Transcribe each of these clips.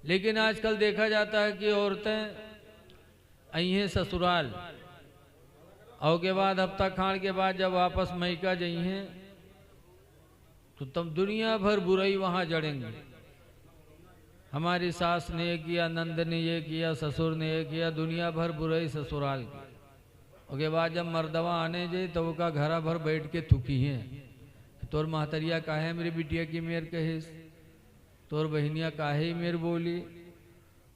लेकिन आजकल देखा जाता है कि औरतें आई हैं ससुराल और के बाद हफ्ता खान के बाद जब वापस मैका जाई हैं तो तब दुनिया भर बुराई वहाँ जड़ेंगे। हमारी सास ने ये किया, नंद ने ये किया, ससुर ने ये किया, दुनिया भर बुराई ससुराल की। उसके बाद जब मर्दवा आने जाए तो वो का घरा भर बैठ के थुकी हैं, तोर महतरिया काहे मेरी बिटिया की मेर कहिस, तोर बहनिया काहे मेर बोली।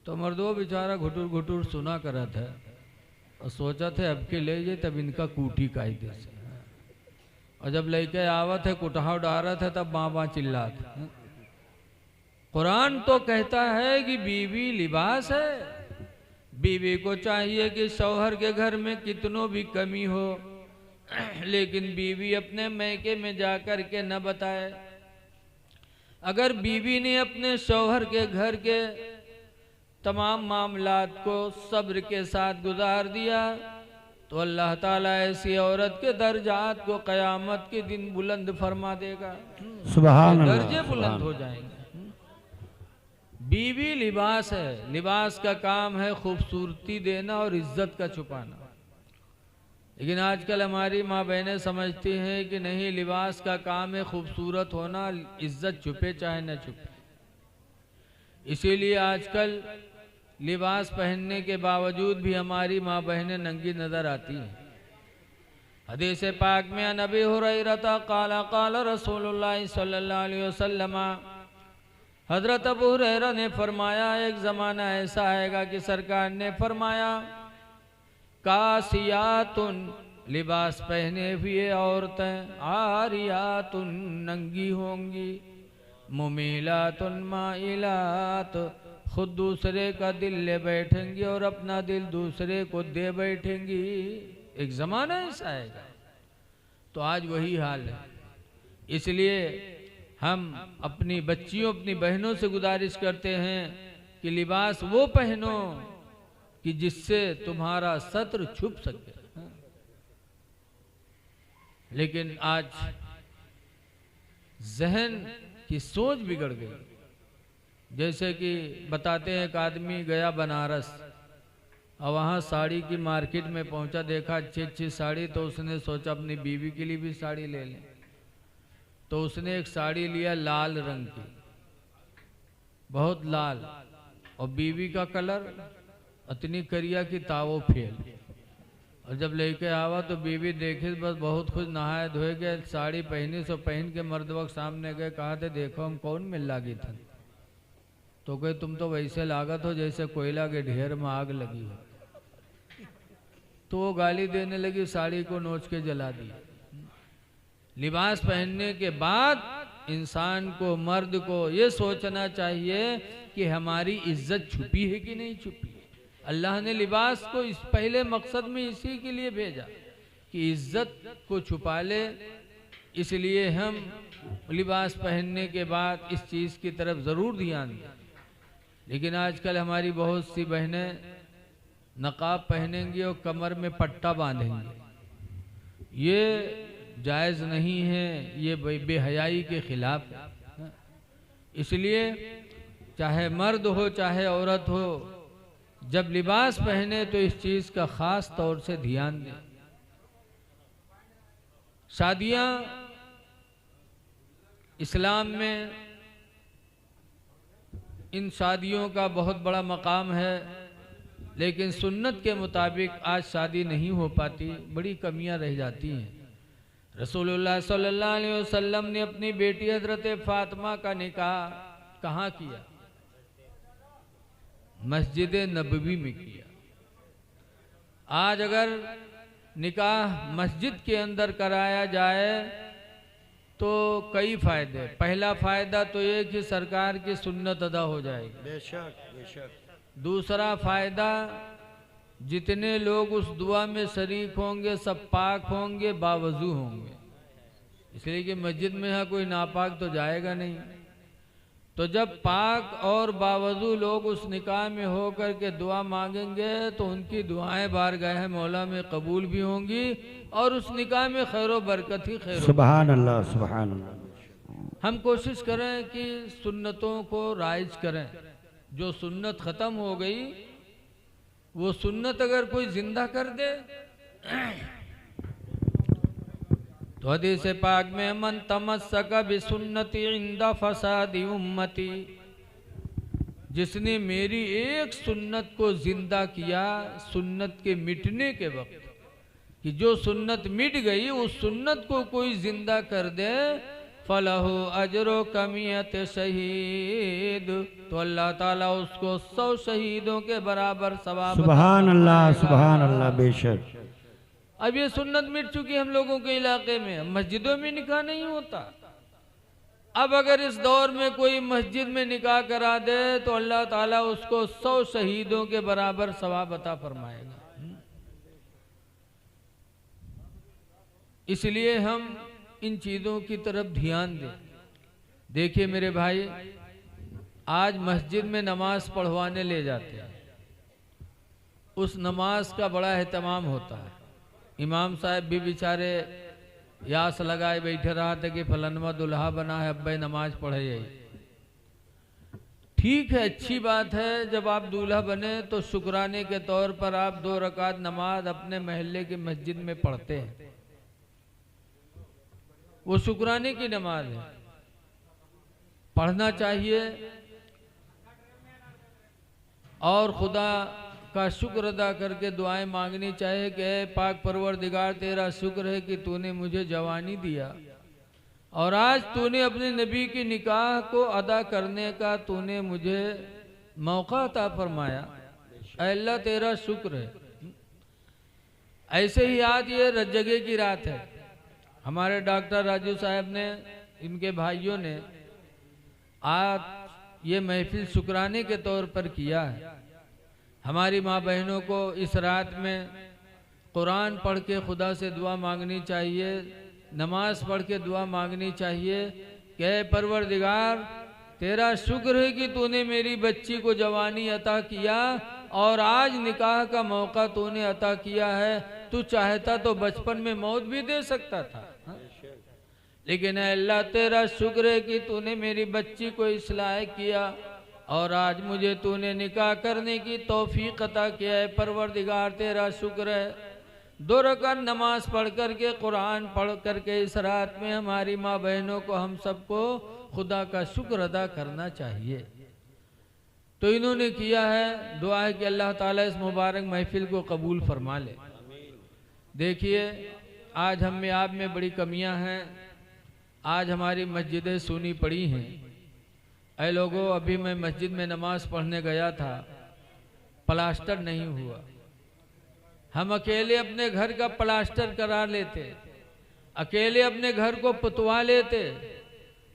तो मर्दवा बेचारा घुटुर घुटुर सुना करा था और सोचा थे अब के ले जाए तब इनका कूटी कायदे से। और जब लेके आवत है कुटाव डारत है तब बाँ चिल्लात है। कुरान तो कहता है कि बीवी लिबास है। बीवी को चाहिए कि शौहर के घर में कितनों भी कमी हो लेकिन बीवी अपने मैके में जाकर के न बताए। अगर बीवी ने अपने शौहर के घर के तमाम मामलात को सब्र के साथ गुजार दिया तो अल्लाह ताला ऐसी औरत के दर्जात को क़यामत के दिन बुलंद फरमा देगा। सुभान अल्लाह, दर्जे बुलंद हो जाएंगे। बीवी लिबास है। लिबास का काम है खूबसूरती देना और इज्जत का छुपाना। लेकिन आजकल हमारी माँ बहनें समझती हैं कि नहीं, लिबास का काम है खूबसूरत होना, इज्जत छुपे चाहे न छुपे। इसीलिए आजकल लिबास पहनने के बावजूद भी हमारी माँ बहनें नंगी नजर आती हैं। हदीस पाक में नबी हुरैरा क़ाल क़ाल रसूलुल्लाह सल्लल्लाहु अलैहि वसल्लम, हजरत अबू हुरैरा ने फरमाया एक ज़माना ऐसा आएगा कि सरकार ने फरमाया कासियातुन, लिबास पहने हुए औरतें, आरियातुन, नंगी होंगी, मुमीलातुन माइलात, खुद दूसरे का दिल ले बैठेंगी और अपना दिल दूसरे को दे बैठेंगी। एक ज़माना ऐसा आएगा। तो आज वही हाल है। इसलिए हम अपनी बच्चियों, अपनी बहनों से गुजारिश करते हैं कि लिबास वो पहनो कि जिससे तुम्हारा सत्र छुप सके। लेकिन आज जहन की सोच बिगड़ गई। जैसे कि बताते हैं एक आदमी गया बनारस और वहाँ साड़ी की मार्केट में पहुँचा, देखा अच्छी अच्छी साड़ी, तो उसने सोचा अपनी बीवी के लिए भी साड़ी ले लें। तो उसने एक साड़ी लिया लाल रंग की, बहुत लाल, और बीवी का कलर इतनी करिया कि तावो फेल। और जब लेके आवा तो बीवी देखे बस बहुत खुश, नहाए धोए गए, साड़ी पहनी सो पहन के मर्द वक्त सामने गए, कहा थे देखो हम कौन मिल लागी था। तो कहे तुम तो वैसे लागत हो जैसे कोयला के ढेर में आग लगी हो। तो वो गाली देने लगी, साड़ी को नोच के जला दी। लिबास पहनने के बाद इंसान को, मर्द को ये सोचना चाहिए कि हमारी इज्जत छुपी है कि नहीं छुपी है। अल्लाह ने लिबास को इस पहले मकसद में इसी के लिए भेजा कि इज्जत को छुपा ले। इसलिए हम लिबास पहनने के बाद इस चीज़ की तरफ ज़रूर ध्यान दें। लेकिन आजकल हमारी बहुत सी बहनें नकाब पहनेंगी और कमर में पट्टा बांधेंगी। ये जायज़ नहीं है, ये बेहयाई के खिलाफ है। इसलिए चाहे मर्द हो चाहे औरत हो, जब लिबास पहने तो इस चीज़ का ख़ास तौर से ध्यान दें। शादियाँ इस्लाम में, इन शादियों का बहुत बड़ा मकाम है, लेकिन सुन्नत के मुताबिक आज शादी नहीं हो पाती, बड़ी कमियां रह जाती हैं। रसूलुल्लाह सल्लल्लाहु अलैहि वसल्लम ने अपनी बेटी हजरत फातिमा का निकाह कहाँ किया? मस्जिद नबवी में किया। आज अगर निकाह मस्जिद के अंदर कराया जाए तो कई फायदे। पहला फायदा तो ये कि सरकार की सुन्नत अदा हो जाएगी। बेशक बेशक। दूसरा फायदा, जितने लोग उस दुआ में शरीक होंगे सब पाक होंगे, बावजू होंगे। इसलिए कि मस्जिद में यहाँ कोई नापाक तो जाएगा नहीं। तो जब पाक और बावजू लोग उस निकाह में हो कर के दुआ मांगेंगे तो उनकी दुआएं बारगाह मौला में कबूल भी होंगी और उस निकाह में खैर बरकत ही खैर। सुभान अल्लाह, सुभान अल्लाह। हम कोशिश करें कि सुन्नतों को राइज करें। जो सुन्नत ख़त्म हो गई वो सुन्नत अगर कोई जिंदा कर दे तो हदीस पाक में मन तमस्सक बिसुन्नती इंदा फसादी उम्मती, जिसने मेरी एक सुन्नत को जिंदा किया सुन्नत के मिटने के वक्त, कि जो सुन्नत मिट गई उस सुन्नत को कोई जिंदा कर दे, फलहु अजरो कमियत शहीद, तो अल्लाह ताला उसको 100 शहीदों के बराबर सवाब। सुभान अल्लाह बेशक। अब ये सुन्नत मिट चुकी हम लोगों के इलाके में, मस्जिदों में निकाह नहीं होता। अब अगर इस दौर में कोई मस्जिद में निकाह करा दे तो अल्लाह ताला उसको 100 शहीदों के बराबर सवाब अता फरमाएगा। इसलिए हम इन चीज़ों की तरफ ध्यान दें। देखिए मेरे भाई, आज मस्जिद में नमाज पढ़वाने ले जाते हैं, उस नमाज का बड़ा एहतमाम होता है। इमाम साहब भी बेचारे यास लगाए बैठे रहा था कि फलनवा दुल्हा बना है, अब्बे नमाज पढ़े यही। ठीक है, अच्छी बात है, जब आप दूल्हा बने तो शुक्राने के तौर पर आप 2 रकात नमाज अपने महल्ले की मस्जिद में पढ़ते हैं, वो शुक्राने की नमाज है, पढ़ना चाहिए और खुदा का शुक्र अदा करके दुआएं मांगनी चाहिए कि पाक परवरदिगार तेरा शुक्र है कि तूने मुझे जवानी दिया और आज तूने अपने नबी की निकाह को अदा करने का तूने मुझे मौका अता फरमाया, अल्लाह तेरा शुक्र है। ऐसे ही आज ये रज्जगे की रात है। हमारे डॉक्टर राजू साहब ने, इनके भाइयों ने आज ये महफिल शुक्राने के तौर पर किया है। हमारी माँ बहनों को इस रात में कुरान पढ़ के खुदा से दुआ मांगनी चाहिए, नमाज पढ़ के दुआ मांगनी चाहिए कि परवरदिगार तेरा शुक्र है कि तूने मेरी बच्ची को जवानी अता किया और आज निकाह का मौका तूने अता किया है। तू चाहता तो बचपन में मौत भी दे सकता था, लेकिन अल्लाह तेरा शुक्र है कि तूने मेरी बच्ची को इस लायक किया और आज मुझे तूने निकाह करने की तौफीक अता किया है। परवरदिगार तेरा शुक्र है। 2 रकात नमाज पढ़ करके, कुरान पढ़ करके इस रात में हमारी माँ बहनों को, हम सबको खुदा का शुक्र अदा करना चाहिए। तो इन्होंने किया है। दुआ है कि अल्लाह ताला इस मुबारक महफिल को कबूल फरमा ले। देखिए, आज हम में आप में बड़ी कमियां हैं। आज हमारी मस्जिदें सूनी पड़ी हैं। ऐ लोगों, अभी मैं मस्जिद में नमाज पढ़ने गया था, प्लास्टर नहीं हुआ। हम अकेले अपने घर का प्लास्टर करा लेते, अकेले अपने घर को पुतवा लेते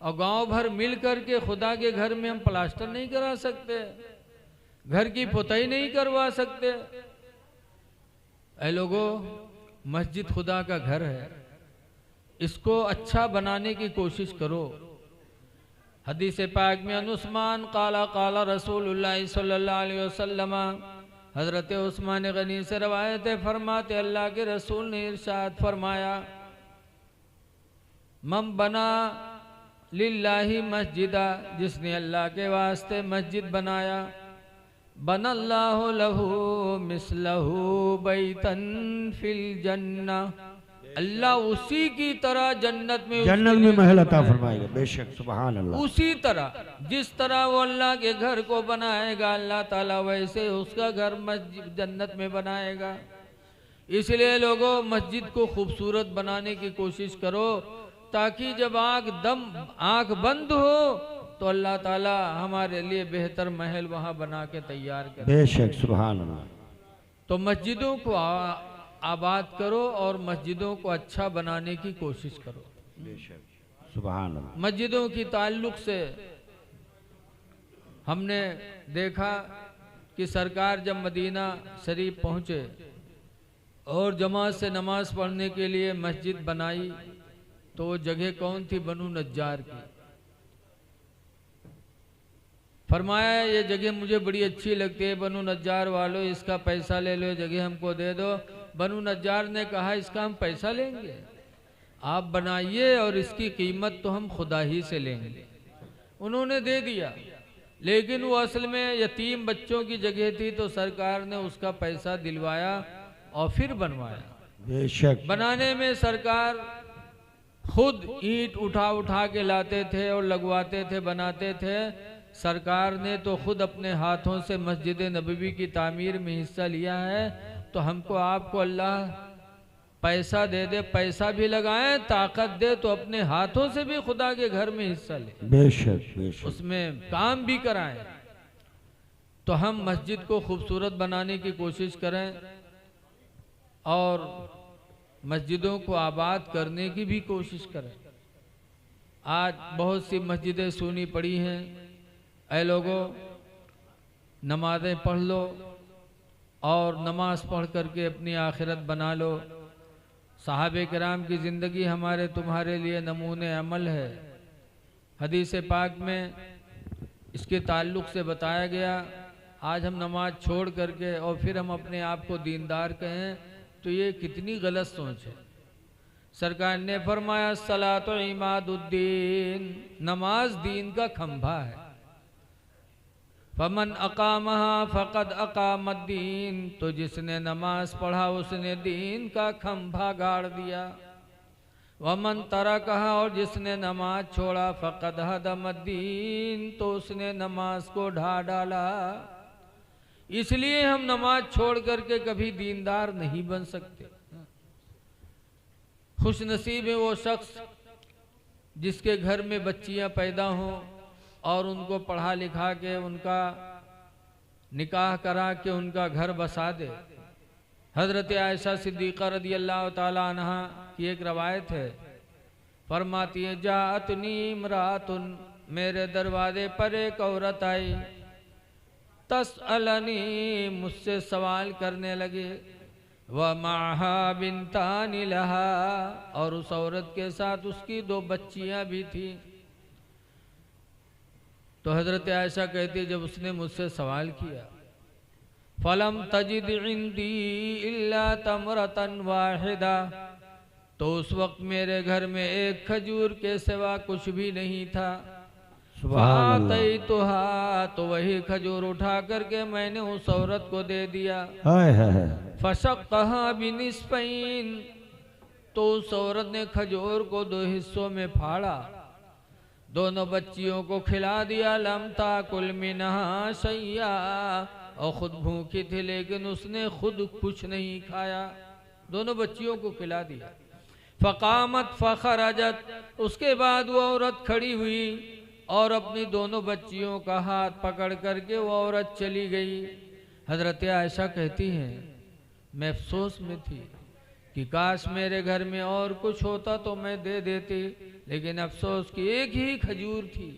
और गांव भर मिल करके खुदा के घर में हम प्लास्टर नहीं करा सकते, घर की पुताई नहीं करवा सकते। ऐ लोगों, मस्जिद खुदा का घर है, इसको अच्छा बनाने की कोशिश करो। हदीस पाक में अनुस्मान काला काला रसूलुल्लाह सल्लल्लाहु अलैहि वसल्लम, हजरत उस्मान गनी से रवायत फरमाते अल्लाह के रसूल ने इरशाद फरमाया, मम बना लिल्लाही मस्जिदा, जिसने अल्लाह के वास्ते मस्जिद बनाया, बनल्लाहु लहू मिसलहू बैतन फिल जन्ना, अल्लाह उसी की तरह जन्नत में महल अता फरमाएगा। बेशक, सुभान अल्लाह। उसी तरह जिस तरह वो अल्लाह के घर को बनाएगा अल्लाह ताला, वैसे उसका घर मस्जिद जन्नत में बनाएगा। इसलिए लोगों, मस्जिद को खूबसूरत बनाने की कोशिश करो, ताकि जब आंख बंद हो तो अल्लाह ताला हमारे लिए बेहतर महल वहां बना के तैयार करे। बेशक, सुभान अल्लाह। तो मस्जिदों को आबाद करो और मस्जिदों को अच्छा बनाने की कोशिश करो। बेशक, सुभान अल्लाह। मस्जिदों की ताल्लुक से हमने देखा कि सरकार जब मदीना शरीफ पहुँचे और जमात से नमाज पढ़ने के लिए मस्जिद बनाई, तो वो जगह कौन थी? बनु नज्जार की। फरमाया ये जगह मुझे बड़ी अच्छी लगती है, बनु नज्जार वालों इसका पैसा ले लो, जगह हमको दे दो। बनु नज्जार ने कहा इसका हम पैसा लेंगे, आप बनाइए और इसकी कीमत तो हम खुदा ही से लेंगे। उन्होंने दे दिया। लेकिन वो असल में यतीम बच्चों की जगह थी, तो सरकार ने उसका पैसा दिलवाया और फिर बनवाया। बेशक बनाने में सरकार खुद ईंट उठा उठा के लाते थे और लगवाते थे, बनाते थे। सरकार ने तो खुद अपने हाथों से मस्जिद नबवी की तामीर में हिस्सा लिया है। तो हमको आपको अल्लाह पैसा दे दे, पैसा भी लगाए, ताकत दे, तो अपने हाथों से भी खुदा के घर में हिस्सा ले, बेशक बेशक उसमें काम भी कराएं। तो हम मस्जिद को खूबसूरत बनाने की कोशिश करें और मस्जिदों को आबाद करने की भी कोशिश करें। आज बहुत सी मस्जिदें सूनी पड़ी हैं। ऐ लोगों, नमाज़ें पढ़ लो और नमाज पढ़ करके अपनी आखिरत बना लो। सहाबे किराम की ज़िंदगी हमारे तुम्हारे लिए नमूने अमल है। हदीस पाक में इसके ताल्लुक़ से बताया गया। आज हम नमाज छोड़ करके और फिर हम अपने आप को दीनदार कहें, तो ये कितनी गलत सोच है। सरकार ने फरमाया सलातो इमादुद्दीन, नमाज दीन का खंभा है। फमन अकामहा फ़क़द अकामद्दीन, तो जिसने नमाज पढ़ा उसने दीन का खंभा गाड़ दिया। वमन तरकहा, और जिसने नमाज छोड़ा फ़क़द हदमद्दीन, तो उसने नमाज को ढा डाला। इसलिए हम नमाज छोड़ करके कभी दीनदार नहीं बन सकते। खुश नसीब है वो शख्स जिसके घर में बच्चियां पैदा हों और उनको पढ़ा लिखा के उनका निकाह करा के उनका घर बसा दे। हज़रत आयशा सिद्दीक़ा रदी अल्लाह ताला अन्हा की एक रवायत है, फरमाती है जाअतनी इमरातुन, मेरे दरवाजे पर एक औरत आई, तसअलनी, मुझसे सवाल करने लगे, व माहा बिनतानि लहा, और उस औरत के साथ उसकी 2 बच्चियां भी थी। तो हज़रत आयशा कहती है, जब उसने मुझसे सवाल किया, फलम तजिद इंदी इल्ला तमरतन वाहिदा, तो उस वक्त मेरे घर में एक खजूर के सिवा कुछ भी नहीं था। तो वही खजूर उठा करके मैंने उस औरत को दे दिया। फशक्कहा बिनिस्फैन, तो उस औरत ने खजूर को 2 हिस्सों में फाड़ा, दोनों बच्चियों को खिला दिया। लम ताकुल मिनहा शैया, और खुद भूखी थी लेकिन उसने खुद कुछ नहीं खाया, दोनों बच्चियों को खिला दिया। फ़क़ामत फ़ख़रजत, उसके बाद वो औरत खड़ी हुई और अपनी दोनों बच्चियों का हाथ पकड़ करके वो औरत चली गई। हज़रत आयशा कहती हैं, मैं अफसोस में थी कि काश मेरे घर में और कुछ होता तो मैं दे देती, लेकिन अफसोस कि एक ही खजूर थी,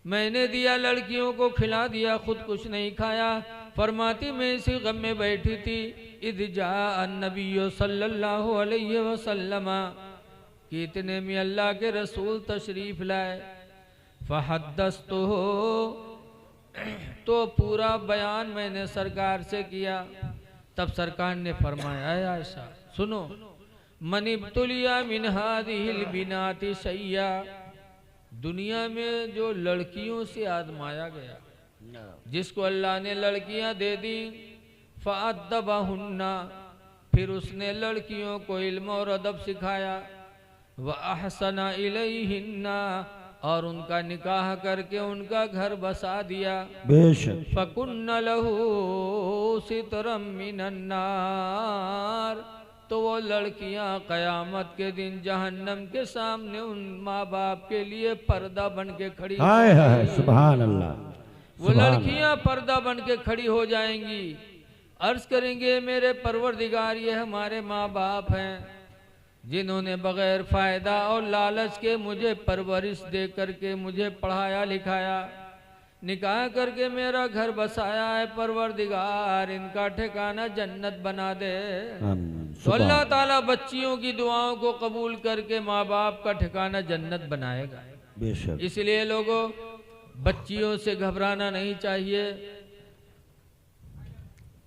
मैंने दिया, लड़कियों को खिला दिया, खुद कुछ नहीं खाया। फरमाती मैं इसी गम में बैठी थी, इद जाअ नबी सल्लल्लाहु अलैहि वसल्लम, कि इतने में अल्लाह के रसूल तशरीफ़ लाए। फ़हद्दस्तुहु, तो पूरा बयान मैंने सरकार से किया। तब सरकार ने फरमाया, ऐ आयशा सुनो, मनिब्तुलिया मिन हादिहिल बिनाति शैया, दुनिया में जो लड़कियों से आजमाया गया, जिसको अल्लाह ने लड़कियां दे दी, फ़अद्दबहुन्ना, फिर उसने लड़कियों को इल्म और अदब सिखाया, व अहसना इलैहिन्ना, और उनका निकाह करके उनका घर बसा दिया। बेशक फ़कुन्न लहू सितरम मिनन नार, तो वो लड़कियां क़यामत के दिन जहन्नम के सामने उन माँ बाप के लिए पर्दा बन के खड़ी, हाय हाय सुभान अल्लाह, वो लड़कियां पर्दा बन के खड़ी हो जाएंगी। अर्ज करेंगे, मेरे परवरदिगार, ये हमारे माँ बाप हैं जिन्होंने बग़ैर फ़ायदा और लालच के मुझे परवरिश दे करके मुझे पढ़ाया लिखाया, निकाह करके मेरा घर बसाया है। परवरदिगार, इनका ठिकाना जन्नत बना दे। तो अल्लाह ताला बच्चियों की दुआओं को कबूल करके माँ बाप का ठिकाना जन्नत बनाएगा। बेशक इसलिए लोगों, बच्चियों से घबराना नहीं चाहिए।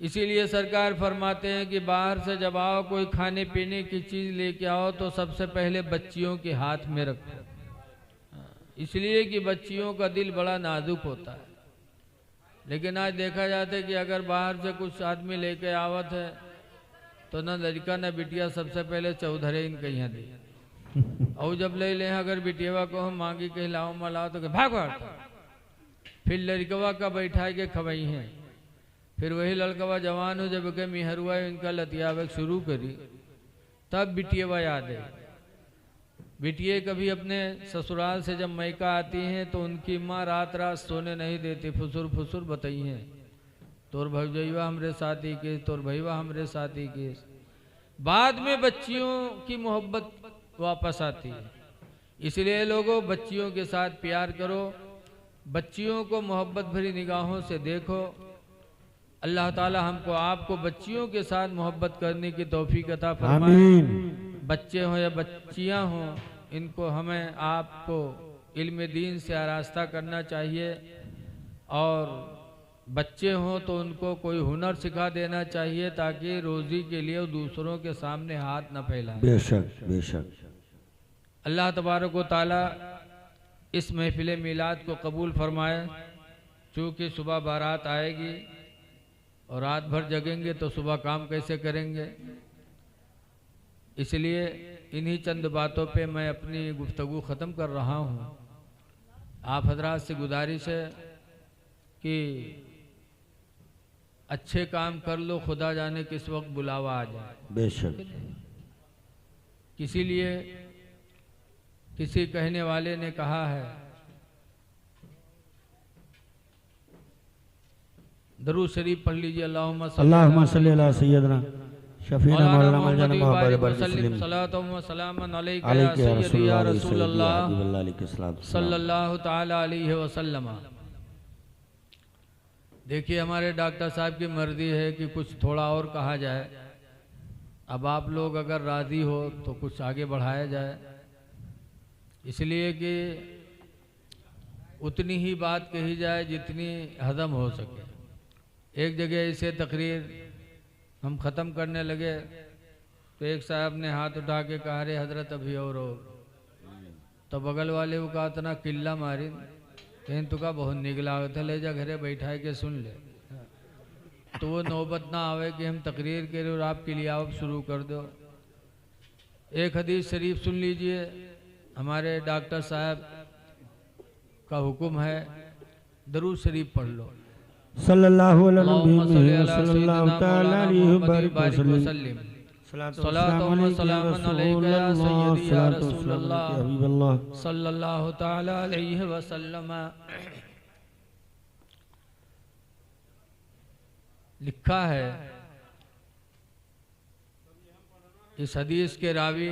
इसीलिए सरकार फरमाते हैं कि बाहर से जब आओ, कोई खाने पीने की चीज़ लेके आओ, तो सबसे पहले बच्चियों के हाथ में रखो, इसलिए कि बच्चियों का दिल बड़ा नाजुक होता है। लेकिन आज देखा जाता है कि अगर बाहर से कुछ आदमी लेके आवत है तो न लड़का न बिटिया सबसे पहले चौधरे इनके यहाँ दी और जब ले ले अगर बिटियावा को हम मांगी के लाओ मलाओ तो भाग भाग, फिर लड़कवा का बैठा के खवई हैं, फिर वही लड़कवा जवान हो जब के मिहरुआ इनका लतियावे शुरू करी तब बिटियावा याद है। बिटिया कभी अपने ससुराल से जब मैका आती हैं तो उनकी माँ रात रात सोने नहीं देती, फुसुर फुसुर बताई हैं, तोर भौजैया हमरे साथी के, तोर भैया हमरे साथी के। बाद में बच्चियों की मोहब्बत वापस आती है। इसलिए लोगों बच्चियों के साथ प्यार करो, बच्चियों को मोहब्बत भरी निगाहों से देखो। अल्लाह ताला हमको आपको बच्चियों के साथ मोहब्बत करने की तौफीक अता फरमाए। आमीन। बच्चे हों या बच्चियां हों, इनको हमें आपको इल्म दीन से आरास्ता करना चाहिए, और बच्चे हों तो उनको कोई हुनर सिखा देना चाहिए ताकि रोज़ी के लिए वो दूसरों के सामने हाथ न फैलाएं। बेशक बेशक। अल्लाह तबारक व ताला इस महफिल मिलाद को कबूल फरमाए। चूँकि सुबह बारात आएगी और रात भर जगेंगे तो सुबह काम कैसे करेंगे, इसलिए इन्हीं चंद बातों पे मैं अपनी गुफ्तगू ख़त्म कर रहा हूँ। आप हजरात से गुजारिश है कि अच्छे काम कर लो, खुदा जाने किस वक्त बुलावा आ जाए। बेशक। इसीलिए किसी कहने वाले ने कहा है, दरूद शरीफ पढ़ लीजिए, अल्लाहुम्मा सल्ली अला सय्यदना शफीना मौलाना मौलाना मोहम्मद वसल्लम सलातुम व सलामन अलैका या सय्यदी या रसूल अल्लाह सल्लल्लाहु ताला अलैहि वसल्लम। देखिए हमारे डॉक्टर साहब की मर्जी है कि कुछ थोड़ा और कहा जाए। अब आप लोग अगर राज़ी हो तो कुछ आगे बढ़ाया जाए, इसलिए कि उतनी ही बात कही जाए जितनी हजम हो सके। एक जगह ऐसे तकरीर हम ख़त्म करने लगे तो एक साहब ने हाथ उठा के कहा, रे हजरत अभी और तो बगल वाले को कहा इतना किल्ला मारी कहीं तुका बहुत निकला था, ले जा घरे बैठा के सुन ले, तो वो नौबत ना आवे कि हम तकरीर करें और आपके लिए आप शुरू कर दो। एक हदीस शरीफ सुन लीजिए, हमारे डॉक्टर साहब का हुक्म है, दरूद शरीफ पढ़ लो। सल्लल्लाहु अलैहि वसल्लम सल्लल्लाहु ताला अलैहि वसल्लम। लिखा है इस हदीस के रावी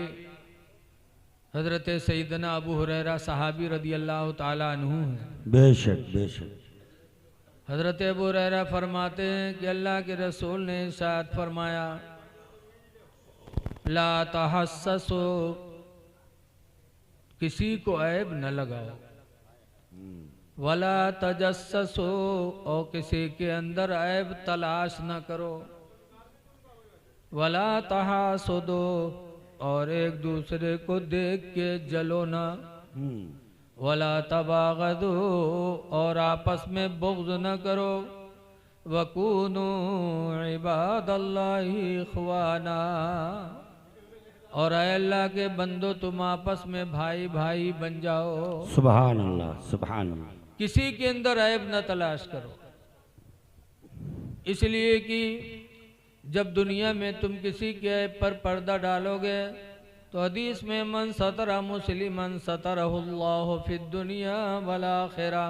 हजरत सैयदना अबू हुरैरा सहाबी रदी अल्लाह ताला अन्हु हैं। बेशक बेशक। हजरत अबू हुरैरा फरमाते हैं कि अल्लाह के रसूल ने इरशाद फरमाया, ला तहस्ससो, किसी को ऐब न लगाओ, वला तजस्ससो, और किसी के अंदर ऐब तलाश न करो, वला तहासुदो, और एक दूसरे को देख के जलो ना, वला तबागदो, और आपस में बुग़्ज़ न करो, वकूनू इबादल्लाहि इख्वाना, और ऐ अल्लाह के बंदो तुम आपस में भाई भाई बन जाओ। सुभान अल्लाह सुभान अल्लाह। किसी के अंदर ऐब न तलाश करो, इसलिए कि जब दुनिया में तुम किसी के ऐब पर पर्दा डालोगे तो हदीस में मन सतरा मुस्लिमन सतरहुल्लाहु फिद दुनिया वल आखिरा,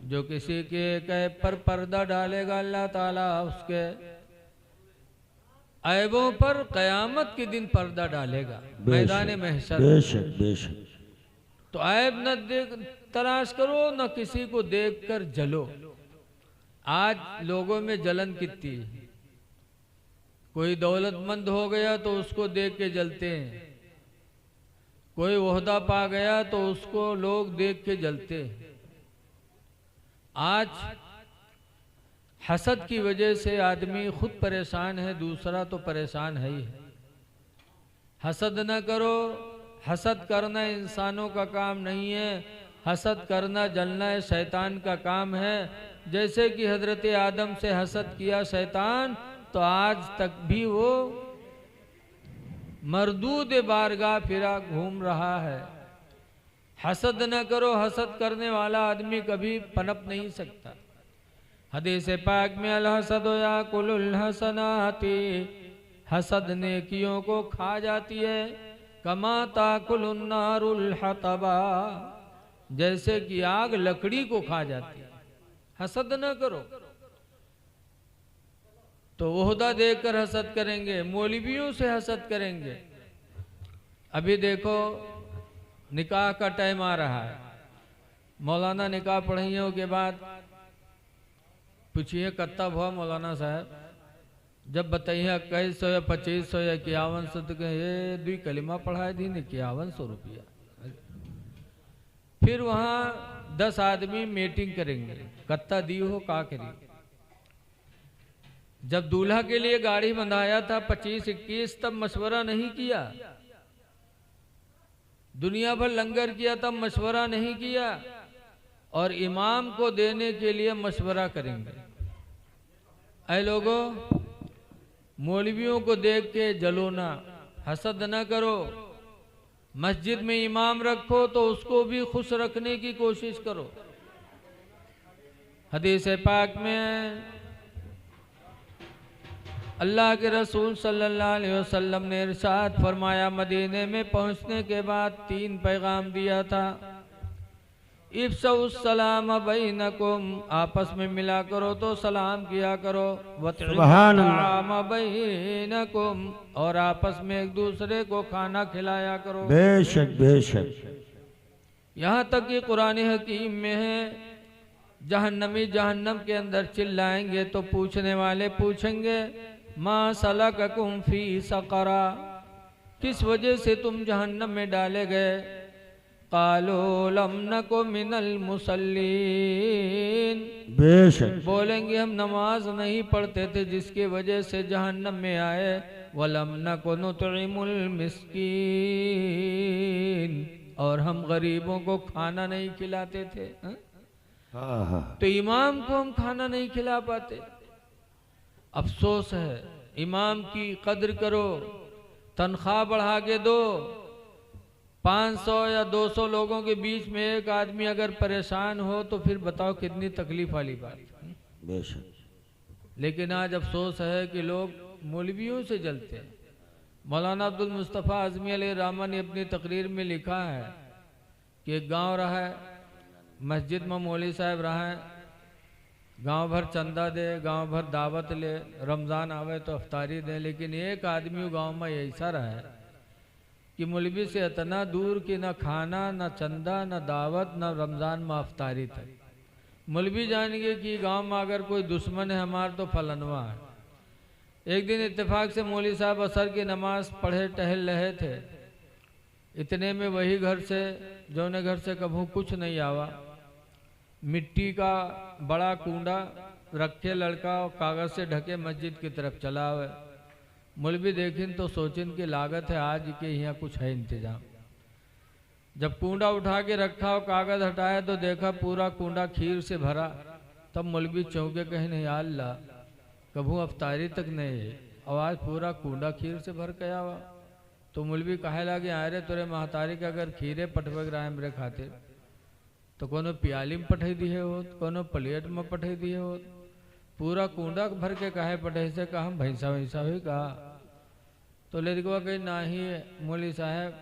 जो किसी के ऐब पर पर्दा डालेगा अल्लाह ताला उसके ऐबों पर क़यामत के दिन पर्दा डालेगा मैदान महशर। बेशक बेशक। तो ऐब न देख तलाश करो, न किसी को देखकर जलो। आज लोगों में जलन कितनी है, कोई दौलतमंद हो गया तो उसको देख के जलते हैं, कोई ओहदा पा गया तो उसको लोग देख के जलते हैं। आज हसद की वजह से आदमी खुद परेशान है, दूसरा तो परेशान है ही है। हसद न करो, हसद करना इंसानों का काम नहीं है, हसद करना जलना शैतान का काम है। जैसे कि हजरत आदम से हसद किया शैतान, तो आज तक भी वो मरदूद बारगाह फिरा घूम रहा है। हसद न करो, हसद करने वाला आदमी कभी पनप नहीं सकता। हदीस पाक में अल हसद याकुलुल हसनाती, हसद नेकियों को खा जाती है। कमा ताकुलुन नारुल हतबा, जैसे कि आग लकड़ी को खा जाती है। हसद न करो। तो ओहदा देखकर हसद करेंगे, मौलवियों से हसद करेंगे। अभी देखो निकाह का टाइम आ रहा है, मौलाना निकाह पढ़ाइयों के बाद पूछिए कत्ता हुआ मौलाना साहब, जब बताइए 2100 या 2500 या 5100 तो ये 2 कलिमा पढ़ाए थी 5100 रुपया। फिर वहाँ 10 आदमी मीटिंग करेंगे, कत्ता दी हो का करी। जब दूल्हा के लिए गाड़ी बंधाया था 25-21, तब मशवरा नहीं किया। दुनिया भर लंगर किया तब मशवरा नहीं किया। और इमाम को देने के लिए मशवरा करेंगे। ऐ लोगों, मौलवियों को देख के जलो ना, हसद न करो। मस्जिद में इमाम रखो तो उसको भी खुश रखने की कोशिश करो। हदीस पाक में अल्लाह के रसूल सल्लल्लाहु अलैहि वसल्लम ने इरशाद फरमाया, मदीने में पहुंचने के बाद 3 पैगाम दिया था। इफ्सउस सलाम बैनकुम, आपस में मिला करो तो सलाम किया करो। सुभान अल्लाह, बैनकुम, और आपस में एक दूसरे को खाना खिलाया करो। बेशक बेशक। यहाँ तक कि कुरान हकीम में है, जहन्नमी जहन्नम के अंदर चिल्लाएंगे तो पूछने वाले पूछेंगे, मा सलककुम फी सक़रा, किस वजह से तुम जहन्नम में डाले गए। कालो लम नको मिनल मुसल्लीन, बेशक। बोलेंगे हम नमाज नहीं पढ़ते थे जिसकी वजह से जहन्नम में आए। वलम नको नुतइमुल मिस्कीन, और हम गरीबों को खाना नहीं खिलाते थे। तो इमाम को हम खाना नहीं खिला पाते। अफसोस है, इमाम की कद्र करो, तनख्वाह बढ़ा के दो। 500 या 200 लोगों के बीच में एक आदमी अगर परेशान हो तो फिर बताओ कितनी तकलीफ वाली बात। बेशक। लेकिन आज अफसोस है कि लोग मौलवियों से जलते हैं। मौलाना अब्दुल मुस्तफ़ा आज़मी अलैहिर्रहमा ने अपनी तकरीर में लिखा है कि एक गांव रहा है, मस्जिद में मौलवी साहब रहा है, गांव भर चंदा दे, गांव भर दावत ले, रमज़ान आवे तो अफ्तारी दे। लेकिन एक आदमी गांव में ऐसा रहा है कि मौलवी से इतना दूर कि न खाना, न चंदा, न दावत, न रमज़ान में अफ्तारी था। मौलवी जानेंगे कि गांव में अगर कोई दुश्मन है हमारा तो फलनवा है। एक दिन इत्तेफाक से मौलवी साहब असर की नमाज पढ़े टहल रहे थे। इतने में वही घर से जौने घर से कभू कुछ नहीं आवा, मिट्टी का बड़ा कूंडा रखे लड़का और कागज से ढके मस्जिद की तरफ चला हुआ। मौलवी देखिन तो सोचिन की लागत है आज के यहाँ कुछ है इंतजाम। जब कूंडा उठा के रखा और कागज हटाया तो देखा पूरा कूंडा खीर से भरा। तब मौलवी चौंके, कहीं नहीं अल्लाह, कभू अफ्तारी तक नहीं है, आवाज पूरा कूंडा खीर से भर गया हुआ। तो मौलवी कहे लगे, अरे तोरे महतारी के अगर खीरे पटवे रहा मेरे खातिर तो कोनो प्याली में पठे दिए हो, कोनो प्लेट में पठे दिए हो, पूरा कूंडा भर के कहे पठे से कहा हम भैंसा वैसा हुई कहा। तो लड़कवा कही नहीं मौलवी साहब,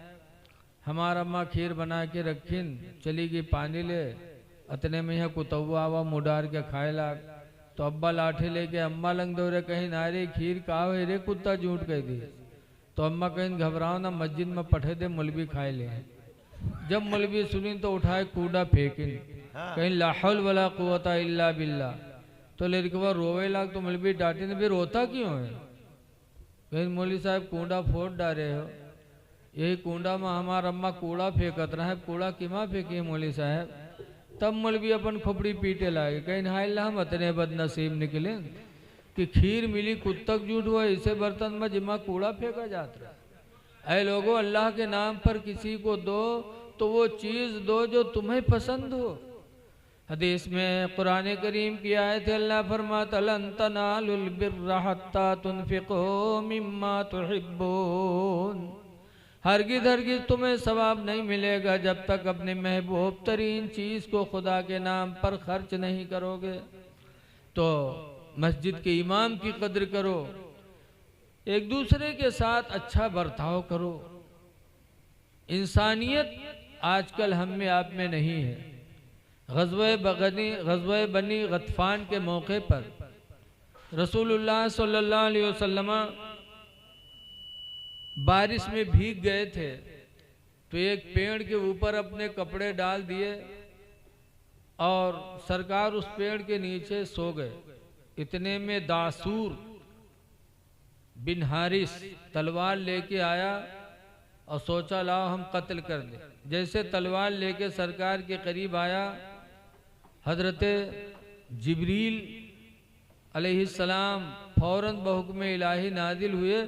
हमारा अम्मा खीर बना के रखीन, चली गई पानी ले, अतने में यहाँ कुतवा आवा मुडार के खाए लाग। तो अब्बा लाठी लेके अम्मा लंग दो रे, कहीं नारे खीर का हो रे कुत्ता झूठ कह दी। तो अम्मा कहीं घबराओ ना, मस्जिद में पठे दे मौलवी खाए ले। जब मौलवी सुनी तो उठाए कूड़ा फेंकिन, कहीं ला हौल वला कुव्वता इल्ला बिल्ला। तो लड़कवा रोवे लाग। तो मौलवी डांटे ने, भी रोता क्यों है। कहीं मौलवी साहब कूड़ा फोड़ डाले हो, यही कूड़ा में हमारा अम्मा कूड़ा फेंकत रहा है, कूड़ा किमा फेंकी मौलवी साहब। तब मौलवी अपन खोपड़ी पीटे लागे, कहीं हाय हम अतने बदनसीब निकले कि खीर मिली कुत्तक झूठ हुआ, इसे बर्तन में जिमा कूड़ा फेंका जाता है। ऐ लोगों, अल्लाह के नाम पर किसी को दो तो वो चीज़ दो जो तुम्हें पसंद हो। हदीस में कुरान करीम की आयत है, अल्लाह फरमाता लन तनालुल बिर्रा हत्ता तुनफिकू मिम्मा तुहिब्बून। हरगिज़ तुम्हें सवाब नहीं मिलेगा जब तक अपने महबूब तरीन चीज़ को खुदा के नाम पर खर्च नहीं करोगे। तो मस्जिद के इमाम की कद्र करो, एक दूसरे के साथ अच्छा बर्ताव करो। इंसानियत आजकल हम में आप में नहीं है। ग़ज़वे बनी गतफ़ान के मौके पर रसूलुल्लाह सल्लल्लाहु अलैहि वसल्लम बारिश में भीग गए थे, तो एक पेड़ के ऊपर अपने कपड़े डाल दिए और सरकार उस पेड़ के नीचे सो गए। इतने में दासूर बिन हारिस तलवार लेके आया और सोचा लाओ हम कत्ल कर दें। जैसे तलवार लेके सरकार के करीब आया, हजरत जिब्रील अलैहिस्सलाम फौरन बहुक्म इलाही नाजिल हुए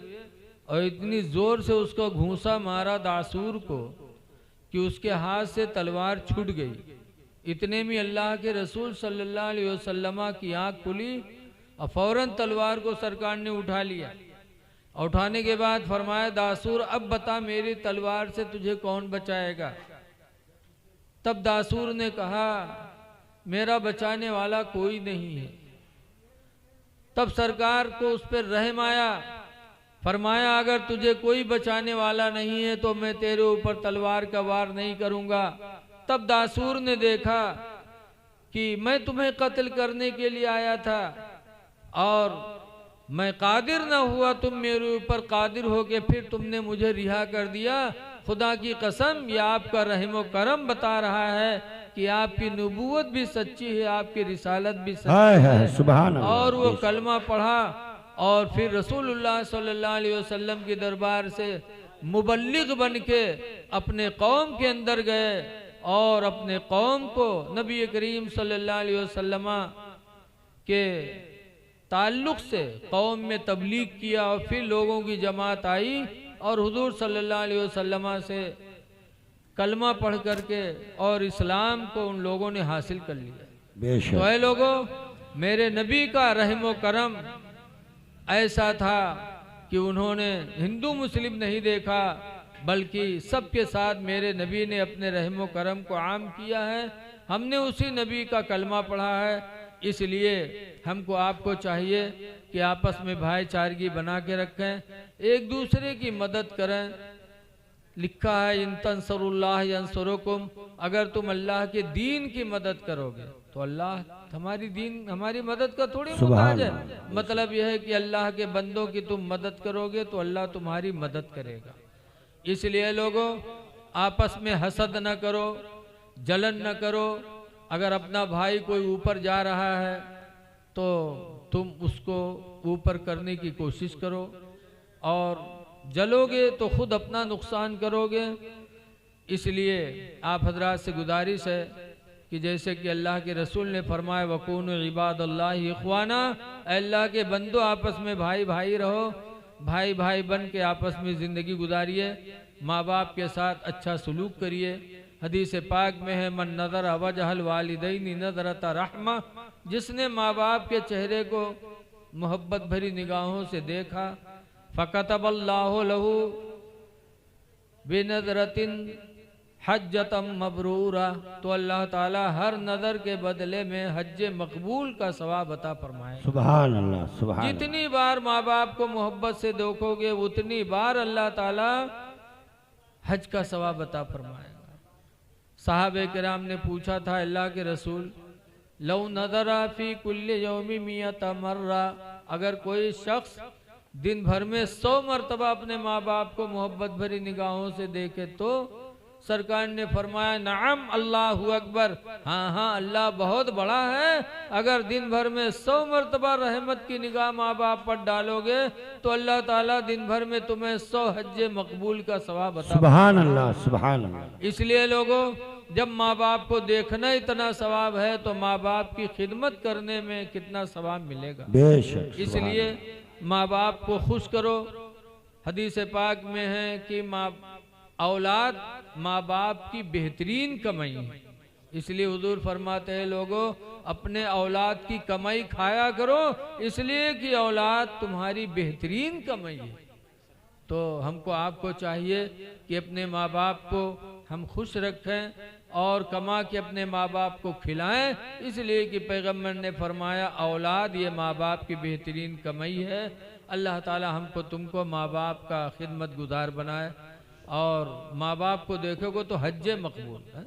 और इतनी ज़ोर से उसको घूंसा मारा दासूर को कि उसके हाथ से तलवार छूट गई। इतने में अल्लाह के रसूल सल्लल्लाहु अलैहि वसल्लम की आँख खुली और फौरन तलवार को सरकार ने उठा लिया। उठाने के बाद फरमाया, दासूर अब बता मेरी तलवार से तुझे कौन बचाएगा। तब दासूर ने कहा, मेरा बचाने वाला कोई नहीं है। तब सरकार को उस पर रहम आया, फरमाया अगर तुझे कोई बचाने वाला नहीं है तो मैं तेरे ऊपर तलवार का वार नहीं करूंगा। तब दासूर ने देखा कि मैं तुम्हें कत्ल करने के लिए आया था और मैं कादिर न हुआ, तुम मेरे ऊपर कादिर हो के फिर तुमने मुझे रिहा कर दिया। खुदा की कसम ये आपका रहम व करम बता रहा है कि आपकी नबूवत भी सच्ची है, आपकी रिसालत भी सच्ची है। सुभान अल्लाह। और वो कलमा पढ़ा और फिर रसूलुल्लाह सल्लल्लाहु अलैहि वसल्लम के दरबार से मुबल्लिग बन के अपने कौम के अंदर गए और अपने कौम को नबी करीम सल्लल्लाहु अलैहि वसल्लम के ताल्लुक से कौम में तबलीग किया और फिर लोगों की जमात आई और हुजूर सल्लल्लाहु अलैहि वसल्लम से कलमा पढ़ करके और इस्लाम को उन लोगों ने हासिल कर लिया। तो ऐ लोगों, मेरे नबी का रहम व करम ऐसा था कि उन्होंने हिंदू मुस्लिम नहीं देखा, बल्कि सबके साथ मेरे नबी ने अपने रहम व करम को आम किया है। हमने उसी नबी का कलमा पढ़ा है, इसलिए हमको आपको चाहिए कि आपस में भाईचारगी बना के रखें, एक दूसरे की मदद करें। लिखा है इन तंसरुल्लाह यंसुरुकुम, अगर तुम अल्लाह के दीन की मदद करोगे तो अल्लाह हमारी मदद का थोड़ी मुहताज है। मतलब यह है कि अल्लाह के बंदों की तुम मदद करोगे तो अल्लाह तुम्हारी मदद करेगा। इसलिए लोगों, आपस में हसद न करो, जलन न करो। अगर अपना भाई कोई ऊपर जा रहा है तो तुम उसको ऊपर करने की कोशिश करो, और जलोगे तो खुद अपना नुकसान करोगे। इसलिए आप हजरात से गुजारिश है कि जैसे कि अल्लाह के रसूल ने फरमाया वकूनु इबादुल्लाह इख्वाना, अल्लाह के बंदो आपस में भाई भाई रहो, भाई भाई बन के आपस में ज़िंदगी गुजारिए। माँ बाप के साथ अच्छा सलूक करिए। हदीस पाक में है मन नज़र वजहल वालिदैनी नज़रत रहमा, जिसने माँ बाप के चेहरे को मोहब्बत भरी निगाहों से देखा फ़कतबल्लाहु लहू बिनज़रतिन हज्जतम मबरूरा, तो अल्लाह ताला हर नज़र के बदले में हज्ज मकबूल का सवाब अता फरमाए। सुभान अल्लाह, सुभान। जितनी बार माँ बाप को मोहब्बत से देखोगे उतनी बार अल्लाह ताला हज का सवाब अता फरमाएगा। साहबे किराम ने पूछा था अल्लाह के रसूल, लौ नज़रा फी कुल्ली यौमी मियत मर्रा, अगर कोई शख्स दिन भर में 100 मरतबा अपने माँ बाप को मोहब्बत भरी निगाहों से देखे तो सरकार ने फरमाया नाम अल्लाहु अकबर, हाँ हाँ अल्लाह बहुत बड़ा है। अगर दिन भर में 100 मरतबा रहमत की निगाह माँ बाप पर डालोगे तो अल्लाह ताला दिन भर में तुम्हें 100 हज्जे मकबूल का सवाब अता। सुभान अल्लाह, सुभान अल्लाह। इसलिए लोगों, जब माँ बाप को देखना इतना सवाब है तो माँ बाप की खिदमत करने में कितना सवाब मिलेगा। बेशक। इसलिए माँ बाप को खुश करो। हदीस पाक में है कि औलाद माँ बाप की बेहतरीन कमाई है। इसलिए हुजूर फरमाते हैं लोगों अपने औलाद की कमाई खाया करो, इसलिए कि औलाद तुम्हारी बेहतरीन कमाई है। तो हमको आपको चाहिए कि अपने माँ बाप को हम खुश रखें और कमा के अपने माँ बाप को खिलाएं, इसलिए कि पैगम्बर ने फरमाया औलाद ये माँ बाप की बेहतरीन कमाई है। अल्लाह ताला हमको तुमको माँ बाप का खिदमत गुजार बनाए। और माँ बाप को देखोगे तो हज मकबूल है।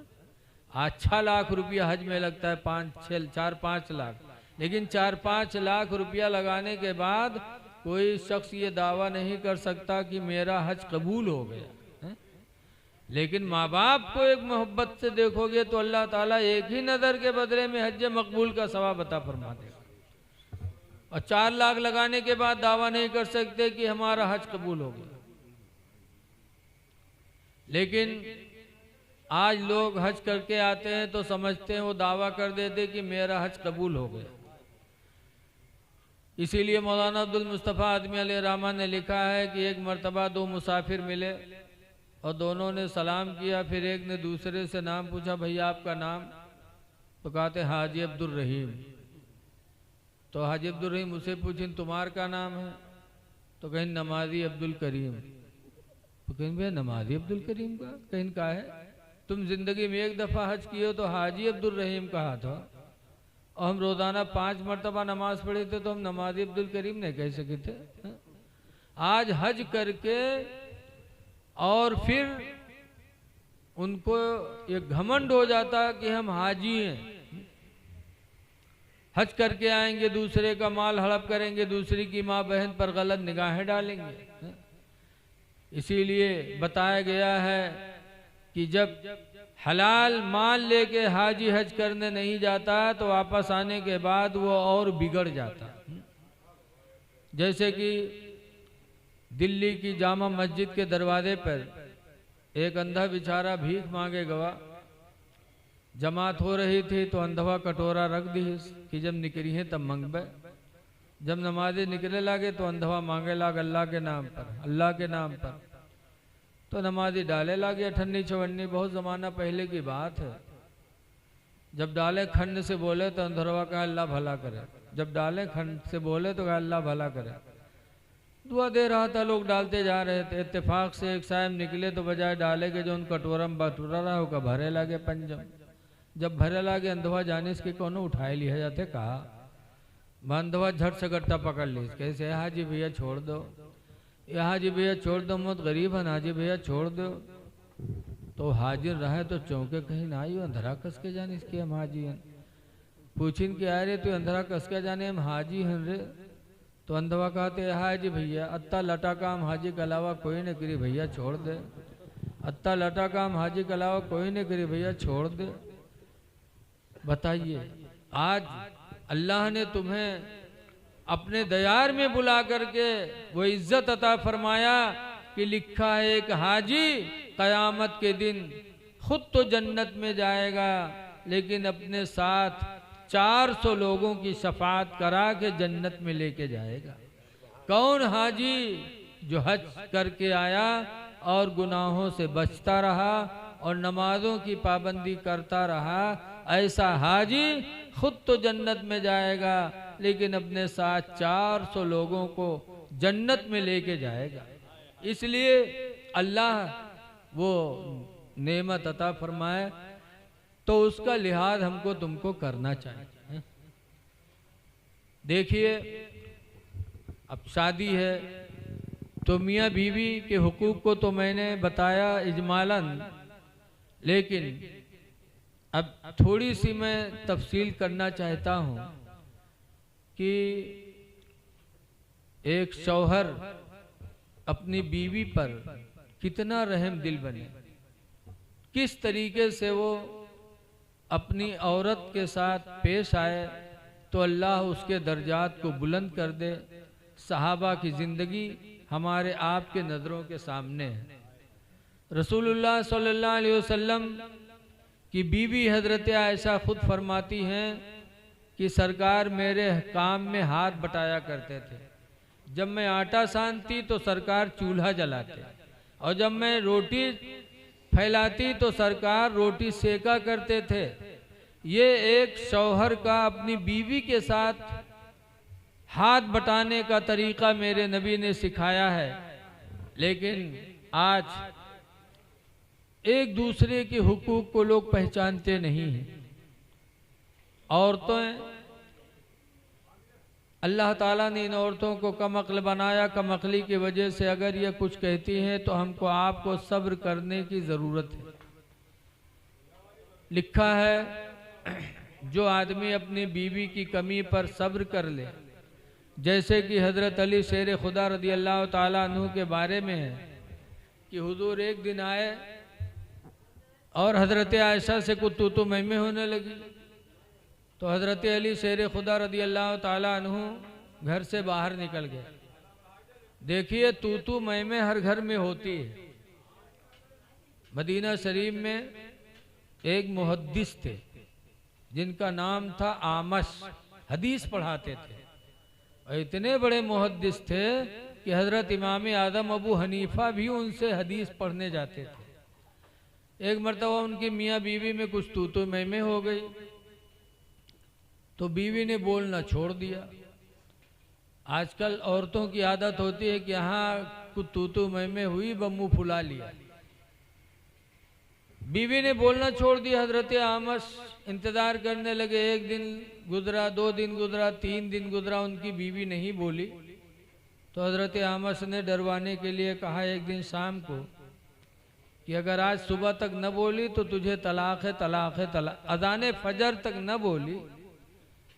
आज 6 लाख रुपया हज में लगता है, 4-5 लाख, लेकिन 4-5 लाख रुपया लगाने के बाद कोई शख्स ये दावा नहीं कर सकता कि मेरा हज कबूल हो गया है? लेकिन माँ बाप को एक मोहब्बत से देखोगे तो अल्लाह ताला एक ही नज़र के बदले में हज मकबूल का सवाब अता फरमा देगा। और 4 लाख लगाने के बाद दावा नहीं कर सकते कि हमारा हज कबूल हो गया। लेकिन आज लोग हज करके आते हैं तो समझते हैं, वो दावा कर देते कि मेरा हज कबूल हो गया। इसीलिए मौलाना अब्दुल मुस्तफ़ा आदमी अलैहि रहमान ने लिखा है कि एक मर्तबा 2 मुसाफिर मिले और दोनों ने सलाम किया। फिर एक ने दूसरे से नाम पूछा, भैया आपका नाम? तो कहते हाजी अब्दुल रहीम। तो हाजी अब्दुल रहीम उसे पूछें तुम्हार का नाम है? तो कहीं नमाजी अब्दुल करीम। तो कहीं भैया नमाजी अब्दुल करीम का कहीं का है? तुम जिंदगी में एक दफ़ा हज किए हो तो हाजी अब्दुल रहीम कहा था, और हम रोज़ाना 5 मरतबा नमाज पढ़े थे तो हम नमाजी अब्दुल करीम नहीं कह सके थे। आज हज करके और फिर उनको एक घमंड हो जाता कि हम हाजी हैं। हज करके आएंगे, दूसरे का माल हड़प करेंगे, दूसरी की माँ बहन पर गलत निगाहें डालेंगे। इसीलिए बताया गया है कि जब हलाल माल लेके हाजी हज करने नहीं जाता तो वापस आने के बाद वो और बिगड़ जाता। जैसे कि दिल्ली की जामा मस्जिद के दरवाजे पर एक अंधा बेचारा भीख मांगे गवा। जमात हो रही थी तो अंधवा कटोरा रख दी कि जब निकली है तब मंगबे। जब नमाज़े निकले लागे तो अंधवा मांगे लाग अल्लाह के नाम पर, अल्लाह के नाम पर। तो नमाजी डाले लागे अठन्नी चवन्नी, बहुत ज़माना पहले की बात है। जब डाले खंड से बोले तो अंधरवा कहा अल्लाह भला करे। जब डाले खंड से बोले तो कहा अल्लाह भला करे। दुआ दे रहा था, लोग डालते जा रहे थे। इत्तेफाक से एक साहब निकले तो बजाय डाले के जो उन कटोरा में बटोरा रहा होगा भरे लागे पंजम। जब भरे लागे अंधवा जाने इसके कोनो उठाए लिया जाते कहा। अंधवा झट से गट्टा पकड़ ली, कैसे हाजी भैया छोड़ दो, हाजी भैया छोड़ दो, मत गरीब है हाजी भैया छोड़ दो। तो हाजिर रहे तो चौंके कहीं ना आई अंधरा कस के जाने इसके हम हाजी हैं। पूछिन के आ रहे तो अंधरा कस के जाने हम हाजी हैं रे। तो अंधवा कहते हाजी भैया अत्ता लटा काम हाजी के अलावा कोई नहीं करी भैया छोड़ दे। अत्ता लटा काम हाजी के अलावा कोई नहीं करी भैया छोड़ दे। बताइए आज अल्लाह ने तुम्हें अपने दयार में बुला करके वो इज्जत अता फरमाया कि लिखा है एक हाजी कयामत के दिन खुद तो जन्नत में जाएगा लेकिन अपने साथ 400 लोगों की शफाअत करा के जन्नत में लेके जाएगा। कौन हाजी? जो हज करके आया और गुनाहों से बचता रहा और नमाजों की पाबंदी करता रहा। ऐसा हाजी खुद तो जन्नत में जाएगा लेकिन अपने साथ 400 लोगों को जन्नत में लेके जाएगा। इसलिए अल्लाह वो नेमत अता फरमाए तो उसका लिहाज हमको तुमको करना चाहिए। देखिए अब शादी है तो मियाँ बीवी के हुकूक को तो मैंने बताया इजमालन, लेकिन अब थोड़ी सी मैं तफसील करना चाहता हूँ कि एक शौहर अपनी बीवी पर कितना रहम दिल बने, किस तरीके से वो अपनी औरत के साथ पेश आए तो अल्लाह उसके दर्जात को बुलंद कर दे। सहाबा की ज़िंदगी हमारे आपके नज़रों के सामने है। रसूलुल्लाह सल्लल्लाहु अलैहि वसल्लम की बीवी हज़रत आयशा खुद फरमाती हैं कि सरकार मेरे काम में हाथ बटाया करते थे। जब मैं आटा सानती तो सरकार चूल्हा जलाते और जब मैं रोटी फैलाती तो सरकार रोटी सेका करते थे। ये एक शौहर का अपनी बीवी के साथ हाथ बटाने का तरीका मेरे नबी ने सिखाया है। लेकिन आज एक दूसरे के हुकूक को लोग पहचानते नहीं हैं। औरतें, अल्लाह ताला ने इन औरतों को कम अक्ल बनाया। कम अक्ली की वजह से अगर ये कुछ कहती हैं तो हमको आपको सब्र करने की ज़रूरत है। लिखा है जो आदमी अपनी बीवी की कमी पर सब्र कर ले, जैसे कि हज़रत अली शेर खुदा रदी अल्लाह ताला अन्हु के बारे में है कि हुजूर एक दिन आए और हज़रत आयशा से कुछ तू मैं होने लगी। तो हज़रत अली शेर खुदा रदी अल्लाह ताला अन्हु घर से बाहर निकल गए। देखिए तू मैं हर घर में होती है। मदीना शरीफ में एक मुहद्दिस थे जिनका नाम था आमश, हदीस पढ़ाते थे और इतने बड़े मुहद्दिस थे कि हज़रत इमाम आदम अबू हनीफा भी उनसे हदीस पढ़ने जाते थे। एक मरतबा उनकी मियाँ बीवी में कुछ तू मैं हो गई तो बीवी ने बोलना छोड़ दिया। आजकल औरतों की आदत होती है कि यहाँ कुछ तू मैं हुई, बम्मू फुला लिया। बीवी ने बोलना छोड़ दिया। हजरत आमस इंतज़ार करने लगे। एक दिन गुजरा, 2 दिन गुजरा, 3 दिन गुजरा, उनकी बीवी नहीं बोली। तो हजरत आमस ने डरवाने के लिए कहा एक दिन शाम को कि अगर आज सुबह तक न बोली तो तुझे तलाक है, तलाक है, तलाक। अज़ान फजर तक न बोली,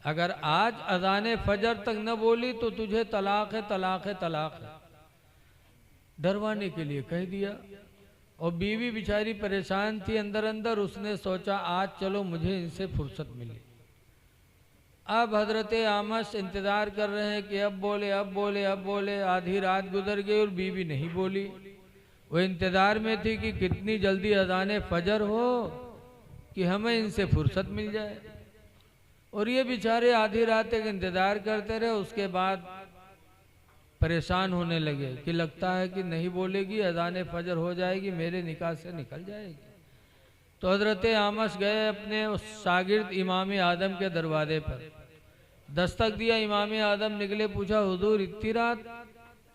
अगर आज अज़ान फजर तक न बोली तो तुझे तलाक है, तलाक है, तलाक है। डरवाने के लिए कह दिया। और बीवी बेचारी परेशान थी अंदर अंदर। उसने सोचा आज चलो मुझे इनसे फुर्सत मिली। अब हजरत आमस इंतज़ार कर रहे हैं कि अब बोले, अब बोले, अब बोले। आधी रात गुजर गई और बीवी नहीं बोली। वो इंतज़ार में थी कि कितनी जल्दी अज़ान फजर हो कि हमें इनसे फुर्सत मिल जाए। और ये बेचारे आधी रात तक इंतज़ार करते रहे। उसके बाद परेशान होने लगे कि लगता है कि नहीं बोलेगी, अज़ान फजर हो जाएगी, मेरे निकाह से निकल जाएगी। तो हज़रत आमस गए अपने उस शागिर्द इमाम आदम के दरवाजे पर, दस्तक दिया। इमाम आदम निकले। पूछा हुजूर इतनी रात?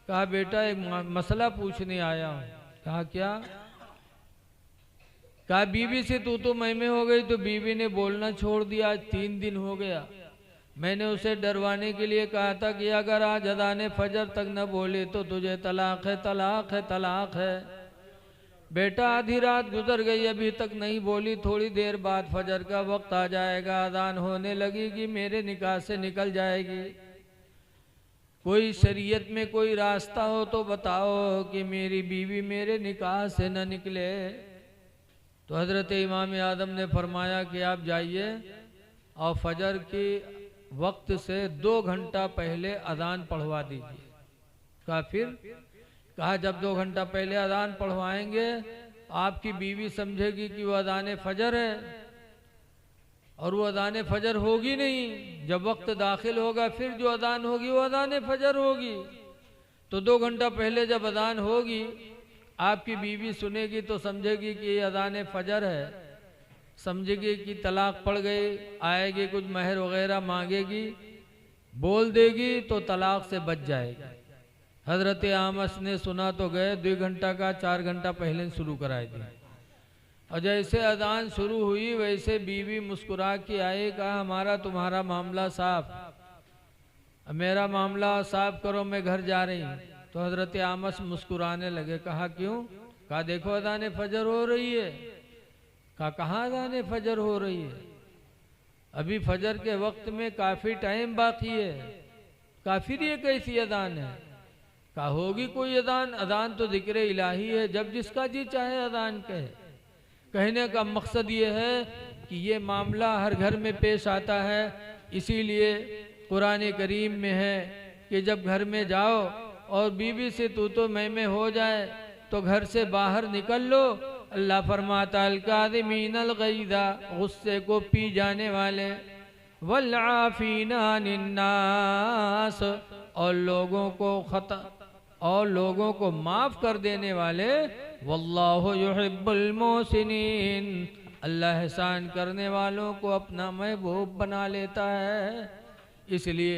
कहा बेटा एक मसला पूछने आया हूँ। कहा क्या? कहा बीवी से तू मैं हो गई तो बीवी ने बोलना छोड़ दिया। आज 3 दिन हो गया। मैंने उसे डरवाने के लिए कहा था कि अगर आज अज़ान फजर तक न बोले तो तुझे तलाक है, तलाक है, तलाक है। बेटा आधी रात गुजर गई, अभी तक नहीं बोली। थोड़ी देर बाद फजर का वक्त आ जाएगा, अज़ान होने लगेगी, मेरे निकाह से निकल जाएगी। कोई शरीयत में कोई रास्ता हो तो बताओ कि मेरी बीवी मेरे निकाह से न निकले। तो हज़रत इमाम आदम ने फरमाया कि आप जाइए और फजर की वक्त से 2 घंटा पहले अज़ान पढ़वा दीजिए। कहा फिर? कहा जब 2 घंटा पहले अज़ान पढ़वाएंगे आपकी बीवी समझेगी कि वो अज़ान फजर है, और वो अज़ान फजर होगी नहीं। जब वक्त दाखिल होगा फिर जो अज़ान होगी वो अज़ान फजर होगी। तो 2 घंटा पहले जब अज़ान होगी आपकी बीवी सुनेगी तो समझेगी कि ये अज़ान फजर है, समझेगी कि तलाक पड़ गई, आएगी, कुछ महर वगैरह मांगेगी, बोल देगी तो तलाक से बच जाएगी। हज़रत आमस ने सुना तो गए, 2 घंटा का 4 घंटा पहले शुरू कराए दिया। और जैसे अज़ान शुरू हुई वैसे बीवी मुस्कुरा के आई। कहा हमारा तुम्हारा मामला साफ, मेरा मामला साफ करो, मैं घर जा रही हूँ। तो हज़रत आमस मुस्कुराने लगे। कहा क्यों? कहा देखो अज़ान फजर हो रही है। कहा कहाँ अज़ान फजर हो रही है? अभी फजर के वक्त में काफ़ी टाइम बाकी है। काफिर ये कैसी अज़ान है? कहा होगी कोई अज़ान, अज़ान तो ज़िक्र इलाही है, जब जिसका जी चाहे अज़ान कहे। कहने का मकसद ये है कि ये मामला हर घर में पेश आता है। इसीलिए कुरान करीम में है कि जब घर में जाओ और बीवी से तू मैं हो जाए तो घर से बाहर निकल लो। अल्लाह फरमाता अल-काज़िमीनल गैज़ा, गुस्से को पी जाने वाले, वल आफ़ीना अनिन्नास, और लोगों को माफ़ कर देने वाले, वल्लाहु युहिब्बुल मोहसिनीन, अल्लाह एहसान करने वालों को अपना महबूब बना लेता है। इसलिए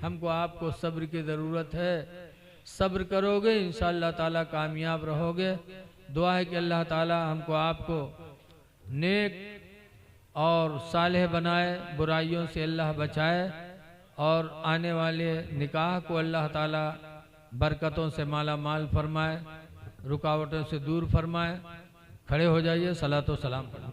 हमको आपको सब्र की ज़रूरत है। सब्र करोगे इंशाअल्लाह ताला कामयाब रहोगे। दुआ है कि अल्लाह ताला हमको आपको नेक और सालेह बनाए, बुराइयों से अल्लाह बचाए और आने वाले निकाह को अल्लाह ताला बरकतों से माला माल फरमाए, रुकावटों से दूर फरमाए। खड़े हो जाइए, सलातो सलाम पढ़ो।